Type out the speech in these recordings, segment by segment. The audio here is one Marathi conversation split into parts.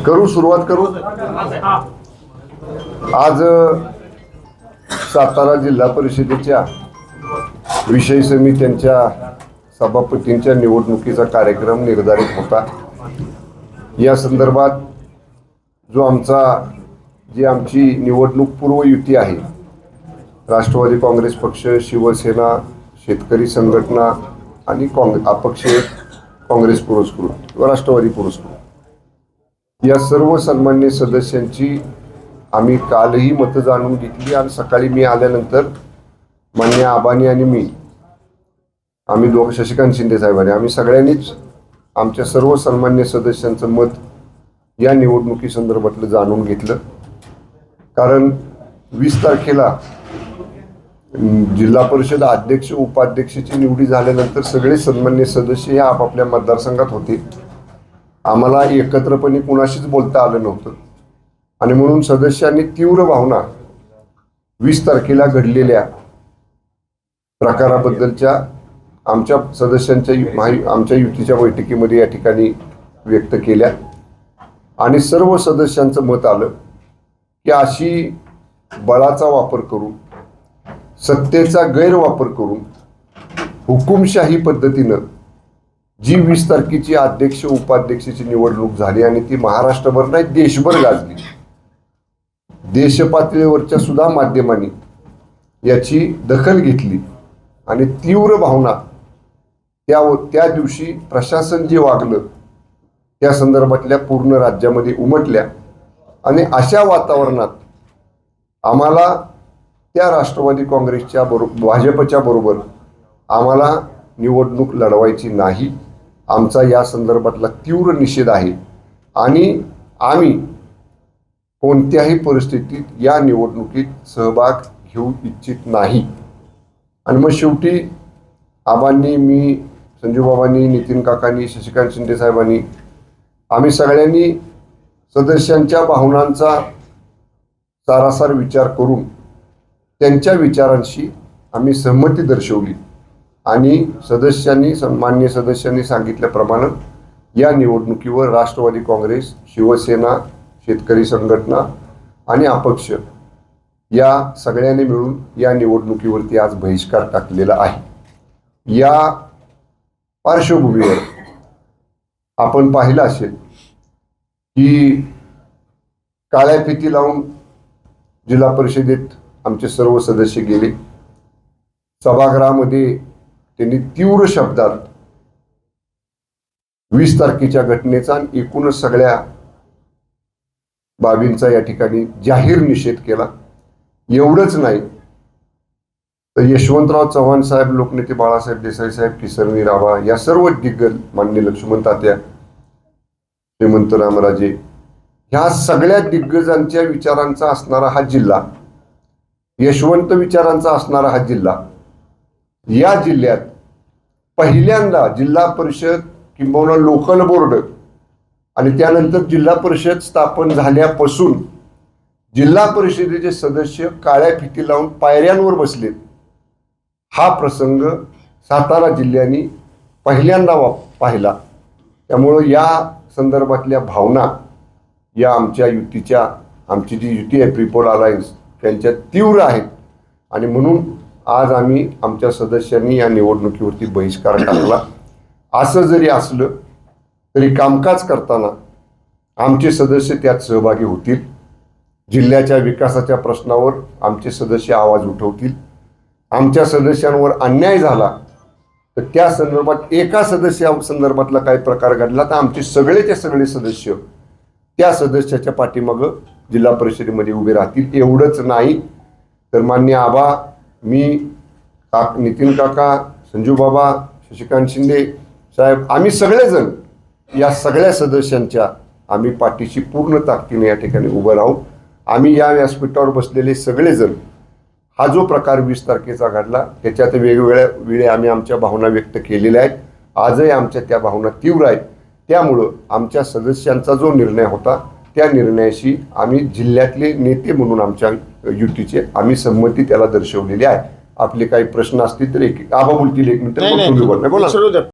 करू सुरुवात करू। आज सातारा जिल्हा परिषदेच्या विषय समित्यांच्या सभापतींच्या निवडणुकीचा कार्यक्रम निर्धारित होता। या संदर्भात जी आमची निवडणूक पूर्व युती आहे, राष्ट्रवादी काँग्रेस पक्ष, शिवसेना, शेतकरी संघटना आणि अपक्ष काँग्रेस पुरस्कृत व राष्ट्रवादी पुरस्कृत या सर्व सन्मान्य सदस्यांची आम्ही कालही मतं जाणून घेतली आणि सकाळी मी आल्यानंतर मान्य आबानी आणि मी आम्ही दोघं शशिकांत शिंदे साहेबांनी आम्ही सगळ्यांनीच आमच्या सर्व सन्मान्य सदस्यांचं मत या निवडणुकी संदर्भातलं जाणून घेतलं। कारण 20 तारखेला जिल्हा परिषद अध्यक्ष उपाध्यक्षाची निवडी झाल्यानंतर सगळे सन्मान्य सदस्य हे आपापल्या मतदारसंघात होते। आम्हाला एकत्रपणे कुणाशीच बोलता आलं नव्हतं आणि म्हणून सदस्यांनी तीव्र भावना 20 तारखेला घडलेल्या प्रकाराबद्दलच्या आमच्या सदस्यांच्या आमच्या युतीच्या बैठकीमध्ये या ठिकाणी व्यक्त केल्या आणि सर्व सदस्यांचं मत आलं की अशी बळाचा वापर करून, सत्तेचा गैरवापर करून हुकुमशाही पद्धतीनं जी 20 तारखेची अध्यक्ष उपाध्यक्षाची निवडणूक झाली आणि ती महाराष्ट्रभर नाही देशभर गाजली, देशपातळीवरच्या सुद्धा माध्यमांनी याची दखल घेतली आणि तीव्र भावना त्या दिवशी प्रशासन जे वागलं त्या संदर्भातल्या पूर्ण राज्यामध्ये उमटल्या आणि अशा वातावरणात आम्हाला त्या राष्ट्रवादी काँग्रेसच्या भाजपच्या बरोबर आम्हाला निवडणूक लढवायची नाही। आमचा या संदर्भातला तीव्र निषेध आहे आणि आम्ही कोणत्याही परिस्थितीत या निवडणुकीत सहभाग घेऊ इच्छित नाही। आणि मग शेवटी आबांनी, मी, संजूबाबांनी, नितीन काकांनी, शशिकांत शिंदे साहेबांनी आम्ही सगळ्यांनी सदस्यांच्या भावनांचा सारासार विचार करून त्यांच्या विचारांशी आम्ही सहमती दर्शवली आणि माननीय सदस्यांनी सांगितल्याप्रमाणे या निवडणुकीवर राष्ट्रवादी काँग्रेस, शिवसेना, शेतकरी संघटना आणि अपक्ष या सगळ्यांनी मिळून या निवडणुकीवरती आज बहिष्कार टाकलेला आहे। या पार्श्वभूमीवर आपण पाहिलं असेल की काळ्या फिती लावून जिल्हा परिषदेत आमचे सर्व सदस्य गेले। सभागृहामध्ये त्यांनी तीव्र शब्दात 20 तारखेच्या घटनेचा आणि एकूणच सगळ्या बाबींचा या ठिकाणी जाहीर निषेध केला। एवढंच नाही तर यशवंतराव चव्हाण साहेब, लोकनेते बाळासाहेब देसाई साहेब, किसनराव राभा या सर्व दिग्गज, माननीय लक्ष्मण तात्या, श्रीमंत रामराजे, ह्या सगळ्या दिग्गजांच्या विचारांचा असणारा हा जिल्हा, यशवंत विचारांचा असणारा हा जिल्हा, या जिल्ह्यात पहिल्यांदा जिल्हा परिषद किंबहुना लोकल बोर्ड आणि त्यानंतर जिल्हा परिषद स्थापन झाल्यापासून जिल्हा परिषदेचे सदस्य काळ्या फिती लावून पायऱ्यांवर बसलेत, हा प्रसंग सातारा जिल्ह्याने पहिल्यांदा पाहिला। त्यामुळं या संदर्भातल्या भावना या आमच्या युतीच्या, आमची जी युती आहे पीपल अलायन्स, त्यांच्या तीव्र आहेत आणि म्हणून आज आम्ही आमच्या सदस्यांनी या निवडणुकीवरती बहिष्कार टाकला। असं जरी असलं तरी कामकाज करताना आमचे सदस्य त्यात सहभागी होतील, जिल्ह्याच्या विकासाच्या प्रश्नावर आमचे सदस्य आवाज उठवतील, आमच्या सदस्यांवर अन्याय झाला तर त्या संदर्भात एका सदस्या संदर्भातला काही प्रकार घडला तर आमचे सगळेचे सगळे सदस्य त्या सदस्याच्या पाठीमागं जिल्हा परिषदेमध्ये उभे राहतील। एवढंच नाही तर मान्य आबा, मी, नितीन काका, संजूबाबा, शशिकांत शिंदे साहेब, आम्ही सगळेजण या सगळ्या सदस्यांच्या आम्ही पाठीशी पूर्ण ताकदीने या ठिकाणी उभं राहू। आम्ही या व्यासपीठावर बसलेले सगळेजण हा जो प्रकार 20 तारखेचा घडला त्याच्यात वेगवेगळ्या वेळी आम्ही आमच्या भावना व्यक्त केलेल्या आहेत। आजही आमच्या त्या भावना तीव्र आहेत। त्यामुळं आमच्या सदस्यांचा जो निर्णय होता त्या निर्णयाशी आम्ही जिल्ह्यातले नेते म्हणून आमच्या युतीचे आम्ही संमती त्याला दर्शवलेली आहे। आपले काही प्रश्न असतील तर आबा बोलतील, 1 मिनिट बोला।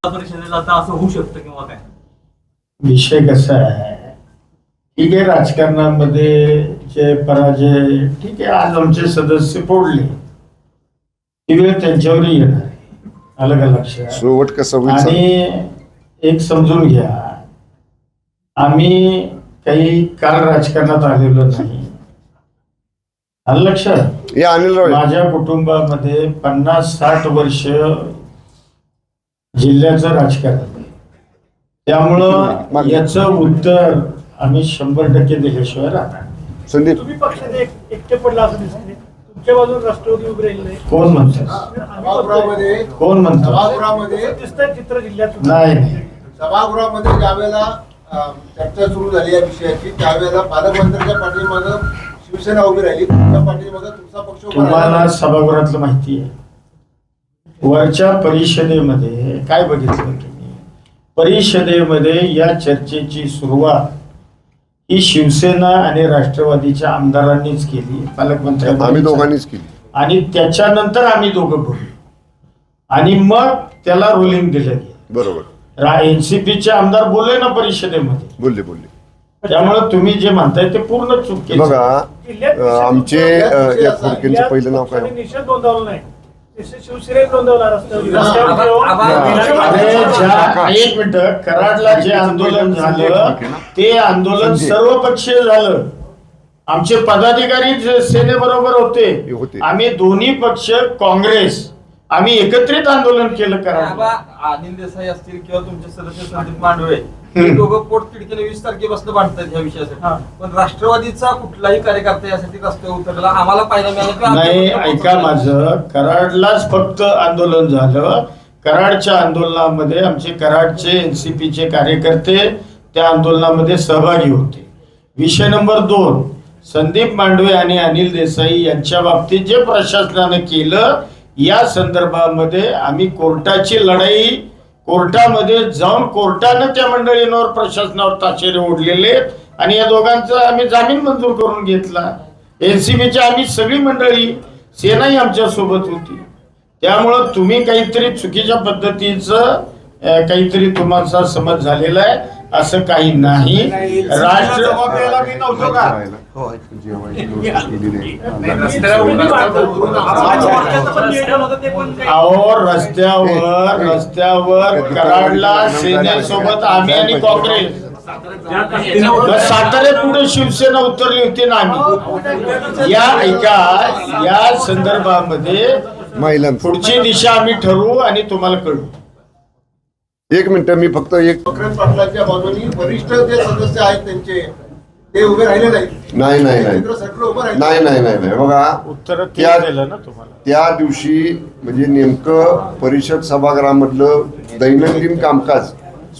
परिषदेला असं होऊ शकतं किंवा काय विषय कसा आहे, ठीक आहे, राजकारणामध्ये जे पराजय, ठीक आहे, आज आमचे सदस्य फोडले, ती वेळ त्यांच्यावरही येणार आहे, आलं का लक्षात? शेवट कसा होईल आणि एक समजून घ्या, आम्ही काही काल राजकारणात आलेलो नाही, आलं लक्षात? हे अनिल राव माझ्या कुटुंबामध्ये 50-60 वर्ष जिल्ह्याचं राजकारण आहे. त्यामुळं याचं उत्तर आम्ही 100% दिल्याशिवाय राहणार. संदीप तुम्ही पक्षात एकटे पडला असं दिसते, तुमच्या बाजूला राष्ट्रवादी उभे राहिले. कोण म्हणतं? कोण म्हणतं? सभागृहामध्ये दिसतंय चित्र जिल्ह्यात. नाही, सभागृहामध्ये ज्यावेळेला चर्चा सुरू झाली या विषयाची, त्यावेळेला पालकमंत्र्यांच्या पाठीमागं शिवसेना उभी राहिली, तुमच्या पाठीमागं तुमचा पक्ष उभा तुम्हाला राहिला. सभागृहातलं माहिती आहे. वरच्या परिषदेमध्ये काय बघितलं तुम्ही? परिषदेमध्ये या चर्चेची सुरुवात ही शिवसेना आणि राष्ट्रवादीच्या आमदारांनीच केली, पालकमंत्र्यांनी, आम्ही दोघांनीच केली. आणि त्याच्यानंतर आम्ही दोघं बोललो आणि मग त्याला रोलिंग दिलं गेलं. बरोबर एनसीपीचे आमदार बोलले ना परिषदेमध्ये, बोलले त्यामुळे तुम्ही जे म्हणताय ते पूर्ण चूक केली. बघा आमचे या खोडकेंचं पहिलं नाव काय? निषेध नोंदवला नाही, शिवसेनेत नोंदवला रस्त्यावर. एक मिनिट, कराडला जे आंदोलन झालं ते आंदोलन सर्वपक्षीय झालं. आमचे पदाधिकारी सेनेबरोबर होते. आम्ही दोन्ही पक्ष, काँग्रेस, आम्ही एकत्रित आंदोलन केलं. कराड अनिल देसाई असतील किंवा तुमचे सदस्य संदीप मांडवे, हे दोघं पोटतिडकीने 20 तारखेपासून भांडतात ह्या विषयासाठी. पण राष्ट्रवादीचा कुठलाही कार्यकर्ता यासाठी रस्त्यावर उतरला आम्हाला पाहायला मिळालं नाही. ऐका माझं, कराडलाच फक्त आंदोलन झालं. कराडच्या आंदोलनामध्ये आमचे कराडचे एनसीपीचे कार्यकर्ते त्या आंदोलनामध्ये सहभागी होते. विषय नंबर 2, संदीप मांडवे आणि अनिल देसाई यांच्या बाबतीत जे प्रशासनाने केलं, या संदर्भामध्ये आम्ही कोर्टाची लढाई, कोर्टामध्ये जाऊन कोर्टानं त्या मंडळींवर, प्रशासनावर ताशेरे ओढलेले आणि या दोघांचा आम्ही जामीन मंजूर करून घेतला. एनसीबीची आम्ही सगळी मंडळी, सेनाही आमच्या सोबत होती. त्यामुळं तुम्ही काहीतरी चुकीच्या पद्धतीचं काहीतरी तुम्हाला समज झालेला आहे, असं काही नाही. राष्ट्र अहो, रस्त्यावर कराडला सेनेसोबत आम्ही आणि काँग्रेस, साताऱ्यात पुढे शिवसेना उतरली होती ना आम्ही. या संदर्भामध्ये महिलांचं पुढची दिशा आम्ही ठरवू आणि तुम्हाला कळू. एक मिनिट, मी फक्त एक मकरंद पाटलांच्या बाजूनी वरिष्ठ जे सदस्य आहेत त्यांचे, ते उभे राहिले नाहीत. नाही चित्र सगळं उभं राहिलं. नाही बघा, उत्तर त्या- दिलं ना तुम्हाला. त्या दिवशी म्हणजे नेमकं परिषद सभागृहामधलं दैनंदिन कामकाज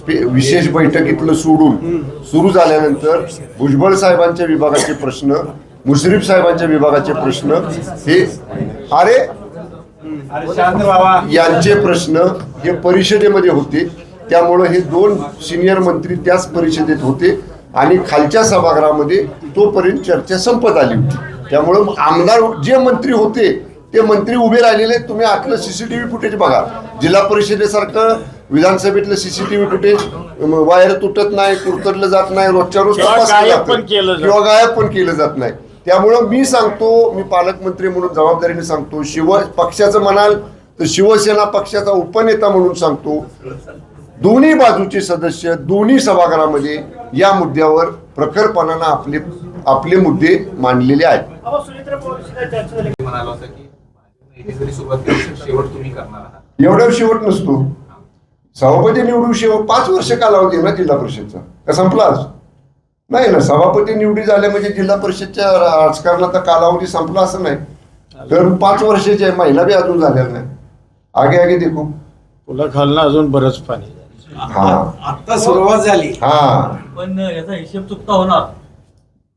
विशेष बैठकीतलं सोडून सुरू झाल्यानंतर भुजबळ साहेबांच्या विभागाचे प्रश्न, मुश्रीफ साहेबांच्या विभागाचे प्रश्न, हे यांचे प्रश्न हे परिषदेमध्ये होते. त्यामुळं हे 2 सिनियर मंत्री त्याच परिषदेत होते आणि खालच्या सभागृहामध्ये तोपर्यंत चर्चा संपत आली होती. त्यामुळं आमदार जे मंत्री होते ते मंत्री उभे राहिलेले. तुम्ही आतलं सीसीटीव्ही फुटेज बघा. जिल्हा परिषदेसारखं विधानसभेतलं सीसीटीव्ही फुटेज वायर तुटत नाही, कुरतडलं जात नाही, रोजच्या रोज किंवा तपासलं गायब जातं पण केलं जातं. किंवा गायब पण केलं जात नाही. त्यामुळं मी सांगतो, मी पालकमंत्री म्हणून जबाबदारीने सांगतो, पक्षाचं म्हणाल तर शिवसेना पक्षाचा उपनेता म्हणून सांगतो, दोन्ही बाजूचे सदस्य दोन्ही सभागृहामध्ये या मुद्द्यावर प्रखरपणानं आपले मुद्दे मांडलेले आहेत. सुनेत्रा पवारशी काय चर्चा झाली? म्हणाला होता की जरी सुरुवात केली, शेवट तुम्ही करणार आहात. एवढ्यावर शेवट नसतो. सभापती निवडून 5 वर्ष कालावधी आहे ना जिल्हा परिषदचा, का संपला आज? नाही ना, सभापती निवडी झाल्या म्हणजे जिल्हा परिषदच्या राजकारणाचा कालावधी संपला असं नाही. तर 5 वर्षाचे आहे, महिना बी अजून झालेला नाही. आगे देखू, पुला खालनं अजून बरंच पाणी. हा आता सुरुवात झाली. हा, पण याचा हिशेब चुकता होणार.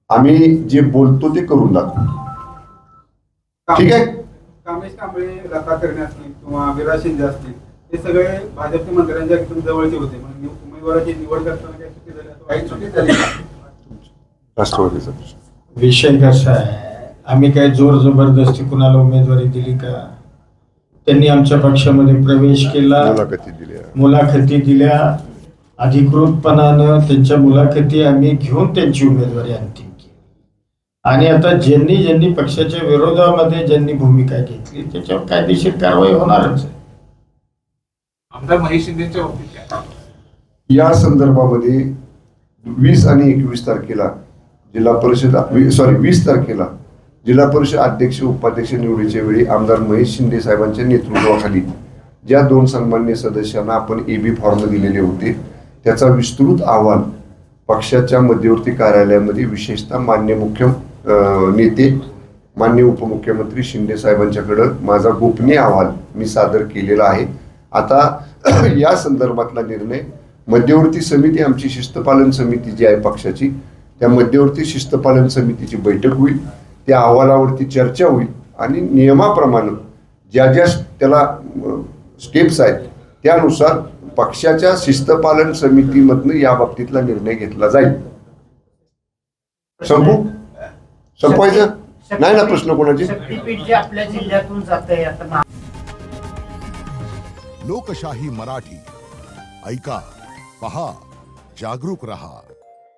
आम्ही जे बोलतो ते करून दाखवू. ठीक आहे. कामेश कांबळे, लता करणे असतील किंवा विराज शिंदे असतील, हे सगळे भाजपच्या मंत्र्यांच्या एकदम जवळचे होते. म्हणजे उमेदवाराची निवड करताना काही चुकी झाली असं वाईट चुकी झाली. राष्ट्रवादीचा विषय कसा आहे, आम्ही काय जोर जबरदस्ती कुणाला उमेदवारी दिली का? त्यांनी आमच्या पक्षामध्ये प्रवेश केला, मुलाखती दिल्या. मुलाखती दिल्या, अधिकृतपणानं त्यांच्या मुलाखती आम्ही घेऊन त्यांची उमेदवारी अंतिम केली. आणि आता ज्यांनी पक्षाच्या विरोधामध्ये ज्यांनी भूमिका घेतली त्याच्यावर कायदेशीर कारवाई होणारच आहे. आमदार महेश शिंदेच्या बाबतीत काय? या संदर्भामध्ये 20 आणि 21 तारखेला जिल्हा परिषद 20 तारखेला जिल्हा परिषद अध्यक्ष उपाध्यक्ष निवडीच्या वेळी आमदार महेश शिंदे साहेबांच्या नेतृत्वाखाली ज्या 2 सन्मान्य सदस्यांना आपण AB फॉर्म दिलेले होते त्याचा विस्तृत अहवाल पक्षाच्या मध्यवर्ती कार्यालयामध्ये विशेषतः मान्य नेते मान्य उपमुख्यमंत्री शिंदे साहेबांच्याकडे माझा गोपनीय अहवाल मी सादर केलेला आहे. आता या संदर्भातला निर्णय मध्यवर्ती समिती आमची शिस्तपालन समिती जी आहे पक्षाची त्या मध्यवर्ती शिस्तपालन समितीची बैठक होईल. त्या अहवालावरती चर्चा होईल आणि नियमाप्रमाणे ज्या त्याला स्टेप्स आहेत त्यानुसार पक्षाच्या शिस्तपालन समितीमधनं या बाबतीतला निर्णय घेतला जाईल. संपवायचं नाही ना प्रश्न कोणाचे? शक्तीपीठ जे आपल्या जिल्ह्यातून जात आहे आता लोकशाही मराठी ऐका पहा जागरूक रहा.